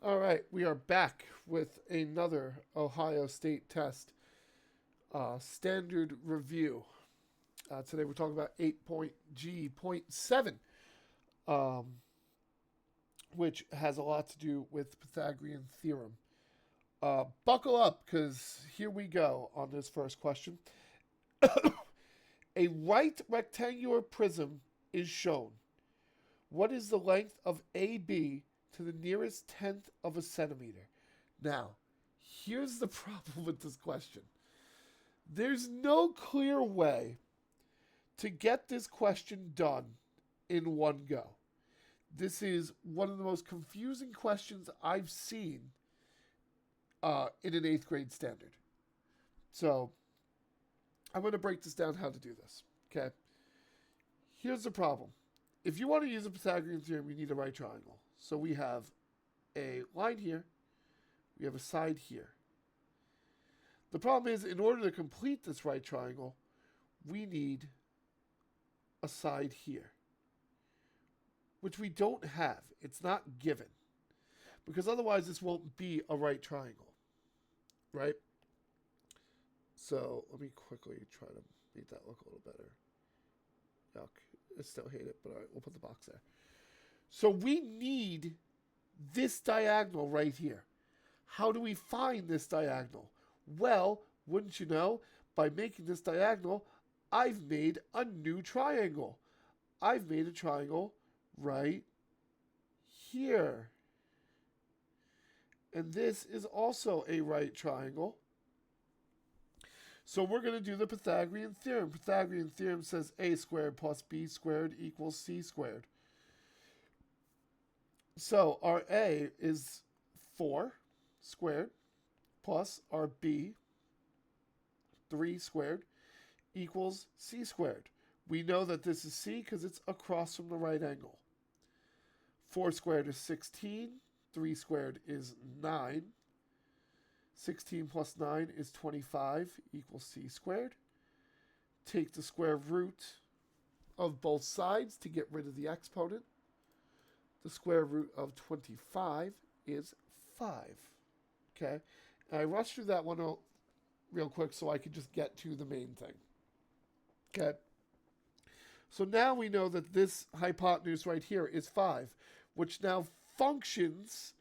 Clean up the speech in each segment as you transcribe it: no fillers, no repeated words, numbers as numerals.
All right, we are back with another Ohio State test standard review. Today we're talking about 8.G.7, um, which has a lot to do with Pythagorean theorem. Buckle up, because here we go on this first question. A right rectangular prism is shown. What is the length of AB to the nearest tenth of a centimeter? Now, here's the problem with this question. There's no clear way to get this question done in one go. This is one of the most confusing questions I've seen in an 8th grade standard. So, I'm going to break this down how to do this. Okay? Here's the problem. If you want to use a Pythagorean theorem, you need a right triangle. So we have a line here, we have a side here. The problem is, in order to complete this right triangle, we need a side here, which we don't have. It's not given, because otherwise this won't be a right triangle, right? So let me quickly try to make that look a little better. Yuck. I still hate it, but all right, we'll put the box there. So we need this diagonal right here. How do we find this diagonal? Well, wouldn't you know, by making this diagonal, I've made a new triangle. I've made a triangle right here. And this is also a right triangle. So we're going to do the Pythagorean theorem. Pythagorean theorem says a squared plus b squared equals c squared. So our a is 4 squared plus our b, 3 squared, equals c squared. We know that this is c because it's across from the right angle. 4 squared is 16. 3 squared is 9. 16 plus 9 is 25 equals c squared. Take the square root of both sides to get rid of the exponent. The square root of 25 is 5. Okay? And I rushed through that one real quick so I could just get to the main thing. Okay? So now we know that this hypotenuse right here is 5, which now functions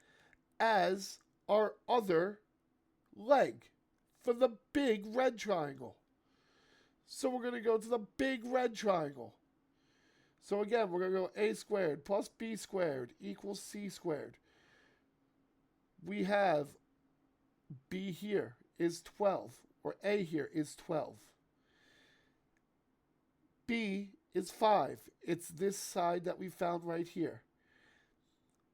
as our other leg for the big red triangle. So we're going to go to the big red triangle. So again, we're going to go a squared plus b squared equals c squared. We have b here is 12, or a here is 12. B is 5. It's this side that we found right here.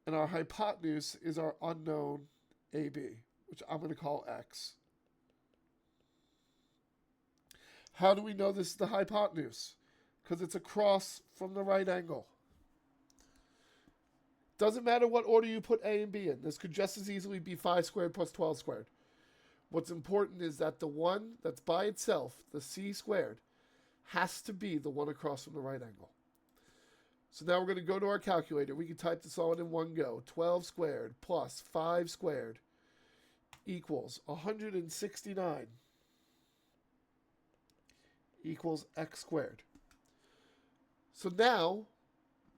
And our hypotenuse is our unknown AB, which I'm going to call x. How do we know this is the hypotenuse? Because it's across from the right angle. Doesn't matter what order you put a and b in. This could just as easily be 5 squared plus 12 squared. What's important is that the one that's by itself, the c squared, has to be the one across from the right angle. So now we're going to go to our calculator. We can type this all in one go. 12 squared plus 5 squared equals 169 equals x squared. So now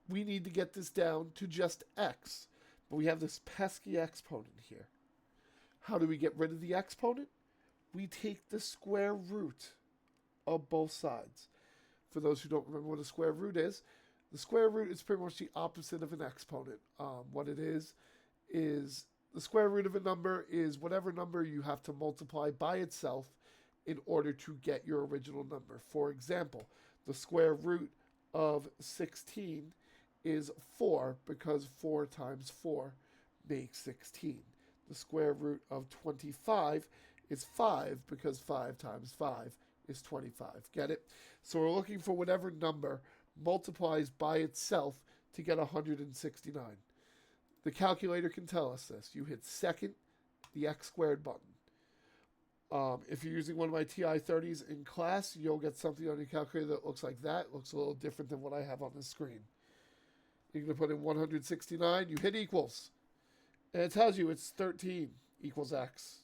we need to get this down to just x. But we have this pesky exponent here. How do we get rid of the exponent? We take the square root of both sides. For those who don't remember what a square root is, the square root is pretty much the opposite of an exponent. What it is the square root of a number is whatever number you have to multiply by itself in order to get your original number. For example, the square root of 16 is 4 because 4 times 4 makes 16. The square root of 25 is 5 because 5 times 5 is 25. Get it? So we're looking for whatever number multiplies by itself to get 169. The calculator can tell us this. You hit second, the x squared button. If you're using one of my TI-30s in class, you'll get something on your calculator that looks like that. It looks a little different than what I have on the screen. You're going to put in 169, you hit equals. And it tells you it's 13 equals x.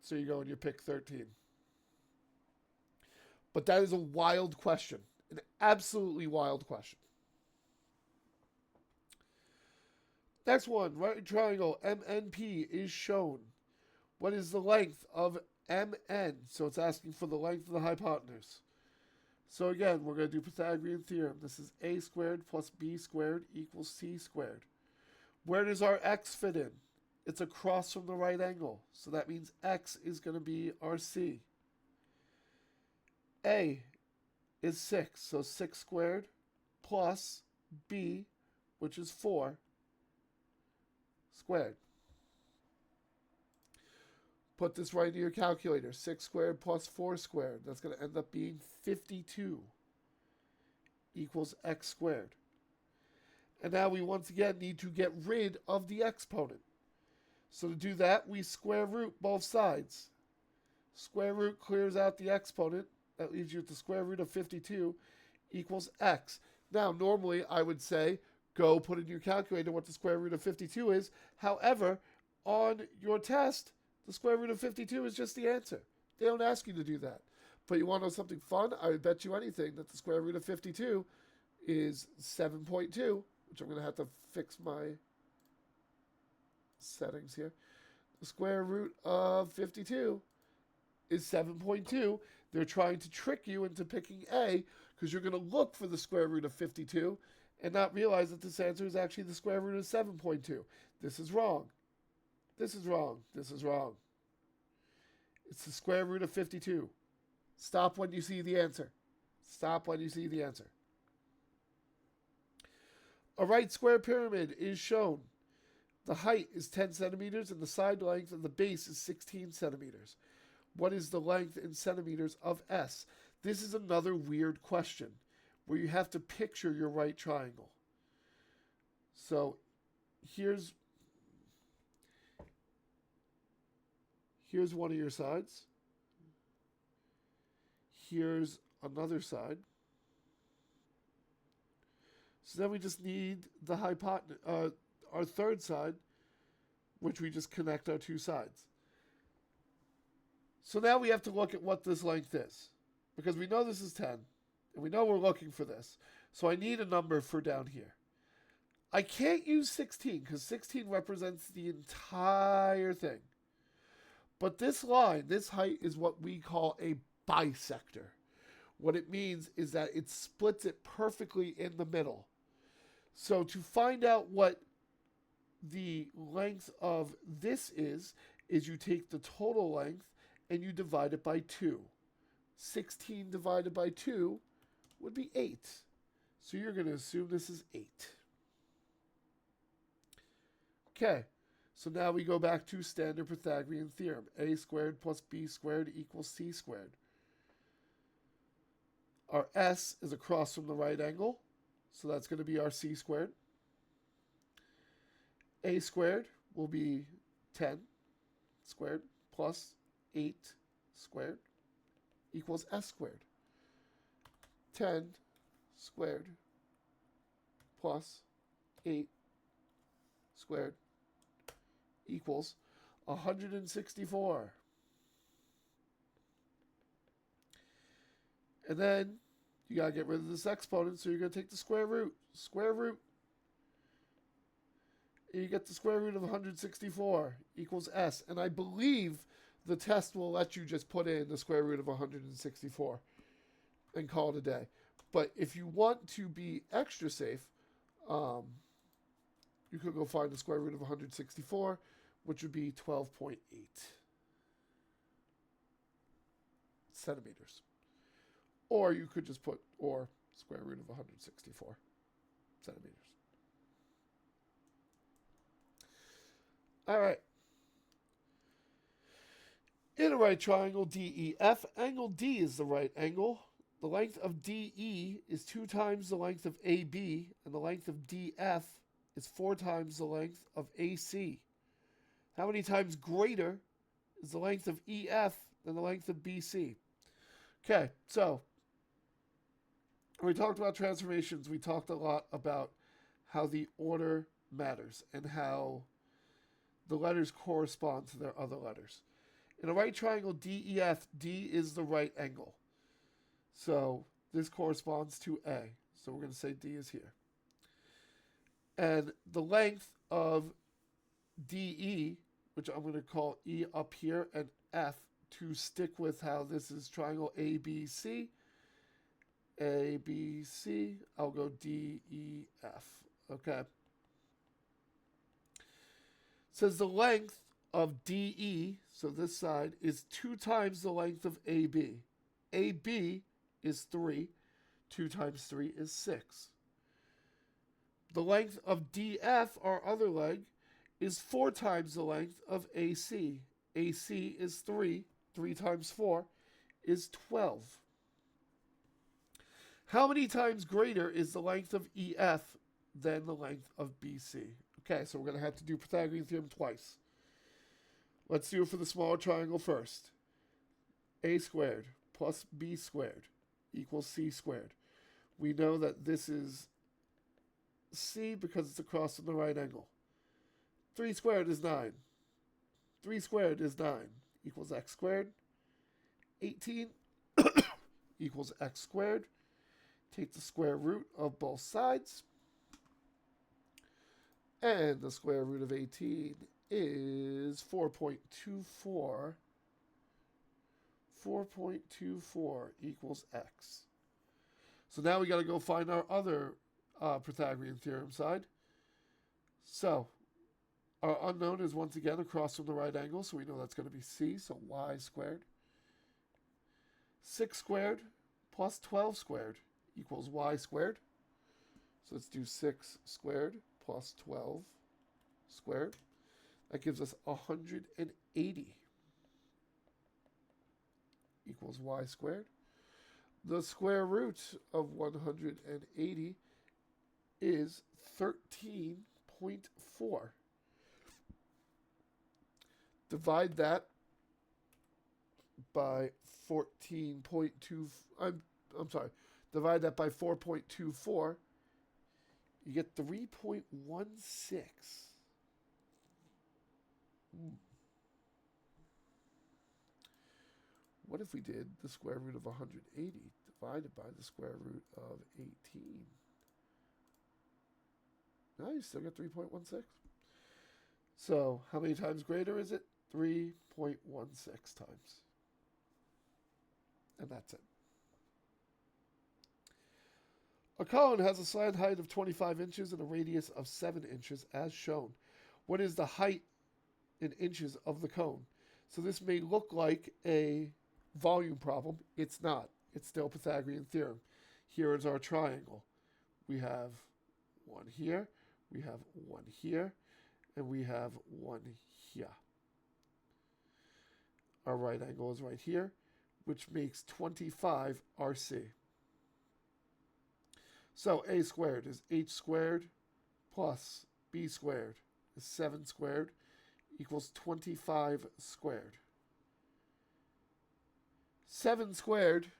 So you go and you pick 13. But that is a wild question. An absolutely wild question. Next one, right triangle MNP is shown. What is the length of MN? So it's asking for the length of the hypotenuse. So again, we're going to do Pythagorean theorem. This is a squared plus b squared equals c squared. Where does our x fit in? It's across from the right angle. So that means x is going to be our c. A is 6, so 6 squared plus b, which is 4, squared. Put this right into your calculator. 6 squared plus 4 squared. That's going to end up being 52 equals x squared. And now we once again need to get rid of the exponent. So to do that, we square root both sides. Square root clears out the exponent. That leaves you with the square root of 52 equals x. Now, normally I would say, go put in your calculator what the square root of 52 is. However, on your test, the square root of 52 is just the answer. They don't ask you to do that. But you want to know something fun? I would bet you anything that the square root of 52 is 7.2, which I'm going to have to fix my settings here. The square root of 52 is 7.2. They're trying to trick you into picking A because you're going to look for the square root of 52 and not realize that this answer is actually the square root of 7.2. This is wrong. This is wrong. This is wrong. It's the square root of 52. Stop when you see the answer. Stop when you see the answer. A right square pyramid is shown. The height is 10 centimeters and the side length of the base is 16 centimeters. What is the length in centimeters of S? This is another weird question where you have to picture your right triangle. So here's one of your sides. Here's another side. So then we just need the hypotenuse, our third side, which we just connect our two sides. So now we have to look at what this length is, because we know this is 10, and we know we're looking for this. So I need a number for down here. I can't use 16, because 16 represents the entire thing. But this line, this height, is what we call a bisector. What it means is that it splits it perfectly in the middle. So to find out what the length of this is you take the total length and you divide it by 2. 16 divided by 2 would be 8. So you're going to assume this is 8. Okay, so now we go back to standard Pythagorean theorem. A squared plus b squared equals c squared. Our s is across from the right angle, so that's going to be our c squared. A squared will be 10 squared plus 8 squared equals s squared. 10 squared plus 8 squared equals 164. And then you got to get rid of this exponent, so you're going to take the square root. Square root. And you get the square root of 164 equals s. And I believe the test will let you just put in the square root of 164 and call it a day. But if you want to be extra safe, you could go find the square root of 164, which would be 12.8 centimeters. Or you could just put or square root of 164 centimeters. All right. In a right triangle DEF, angle D is the right angle. The length of DE is 2 times the length of AB, and the length of DF is 4 times the length of AC. How many times greater is the length of EF than the length of BC? Okay, so when we talked about transformations, we talked a lot about how the order matters and how the letters correspond to their other letters. In a right triangle DEF, D is the right angle. So this corresponds to A. So we're going to say D is here. And the length of DE, which I'm going to call E up here, and F to stick with how this is triangle ABC. ABC, I'll go DEF. Okay. It says the length of DE, so this side, is 2 times the length of AB. AB is 3. 2 times 3 is 6. The length of DF, our other leg, is 4 times the length of AC. AC is 3. 3 times 4 is 12. How many times greater is the length of EF than the length of BC? Okay, so we're going to have to do Pythagorean theorem twice. Let's do it for the smaller triangle first. A squared plus B squared equals C squared. We know that this is C because it's across from the right angle. 3 squared is 9. 3 squared is 9 equals x squared. 18 equals x squared. Take the square root of both sides. And the square root of 18 is 4.24. 4.24 equals x. So now we got to go find our other Pythagorean theorem side. So our unknown is once again across from the right angle, so we know that's going to be c, so y squared. 6 squared plus 12 squared equals y squared. So let's do 6 squared plus 12 squared. That gives us 180 equals y squared. The square root of 180 is 13.4. Divide that by 14.2. I'm sorry. Divide that by 4.24. You get 3.16. What if we did the square root of 180 divided by the square root of 18? No, you still get 3.16. So how many times greater is it? 3.16 times. And that's it. A cone has a slant height of 25 inches and a radius of 7 inches as shown. What is the height in inches of the cone? So this may look like a volume problem. It's not. It's still Pythagorean theorem. Here is our triangle. We have one here, we have one here, and we have one here. Our right angle is right here, which makes 25 RC. So a squared is h squared plus b squared is 7 squared equals 25 squared. 7 squared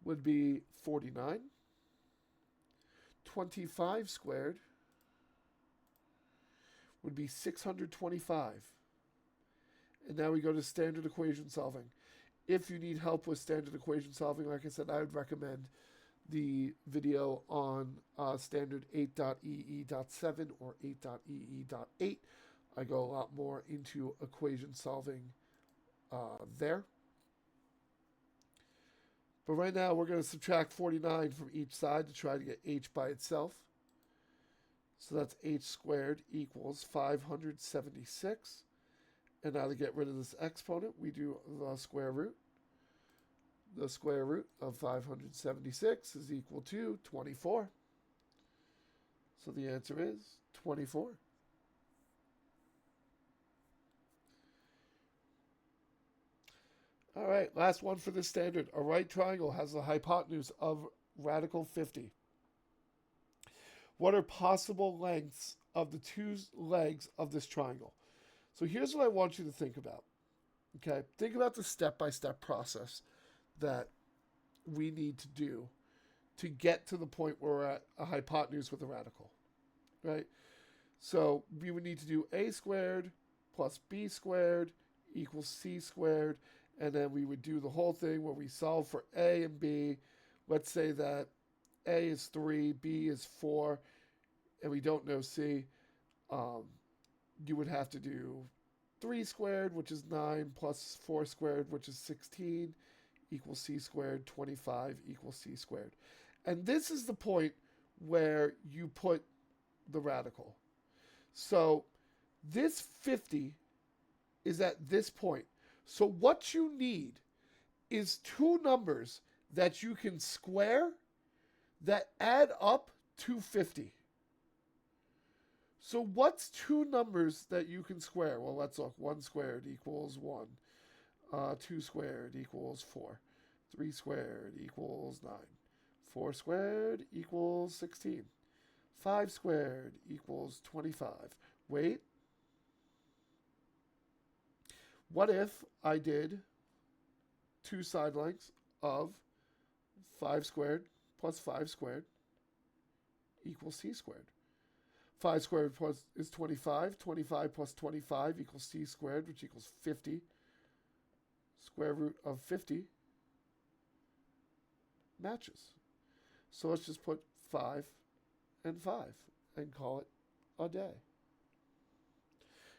would be 49. 25 squared would be 625. And now we go to standard equation solving. If you need help with standard equation solving, like I said, I would recommend the video on standard 8.E.7 or 8.E.8. I go a lot more into equation solving there. But right now we're going to subtract 49 from each side to try to get h by itself. So that's h squared equals 576. And now to get rid of this exponent, we do the square root. The square root of 576 is equal to 24. So the answer is 24. All right, last one for this standard. A right triangle has a hypotenuse of radical 50. What are possible lengths of the two legs of this triangle? So here's what I want you to think about. Okay, think about the step-by-step process that we need to do to get to the point where we're at a hypotenuse with a radical, right? So we would need to do a squared plus b squared equals c squared. And then we would do the whole thing where we solve for a and b. Let's say that a is 3, b is 4, and we don't know c. You would have to do 3 squared, which is 9, plus 4 squared, which is 16, equals c squared, 25 equals c squared. And this is the point where you put the radical. So this 50 is at this point. So what you need is two numbers that you can square that add up to 50. So what's two numbers that you can square? Well, let's look. 1 squared equals 1. 2 squared equals 4. 3 squared equals 9. 4 squared equals 16. 5 squared equals 25. Wait. What if I did two side lengths of 5 squared plus 5 squared equals c squared? 5 squared plus is 25. 25 plus 25 equals c squared, which equals 50. Square root of 50 matches. So let's just put 5 and 5 and call it a day.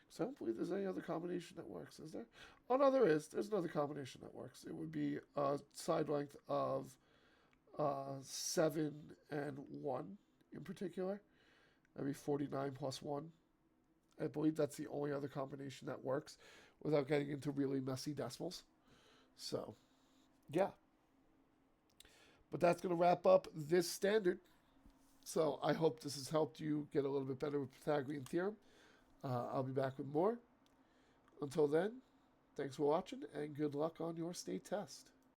So I don't believe there's any other combination that works, is there? Oh, no, there is. There's another combination that works. It would be a side length of 7 and 1 in particular. That'd be 49 plus 1. I believe that's the only other combination that works without getting into really messy decimals. So, yeah. But that's going to wrap up this standard. So I hope this has helped you get a little bit better with Pythagorean theorem. I'll be back with more. Until then, thanks for watching and good luck on your state test.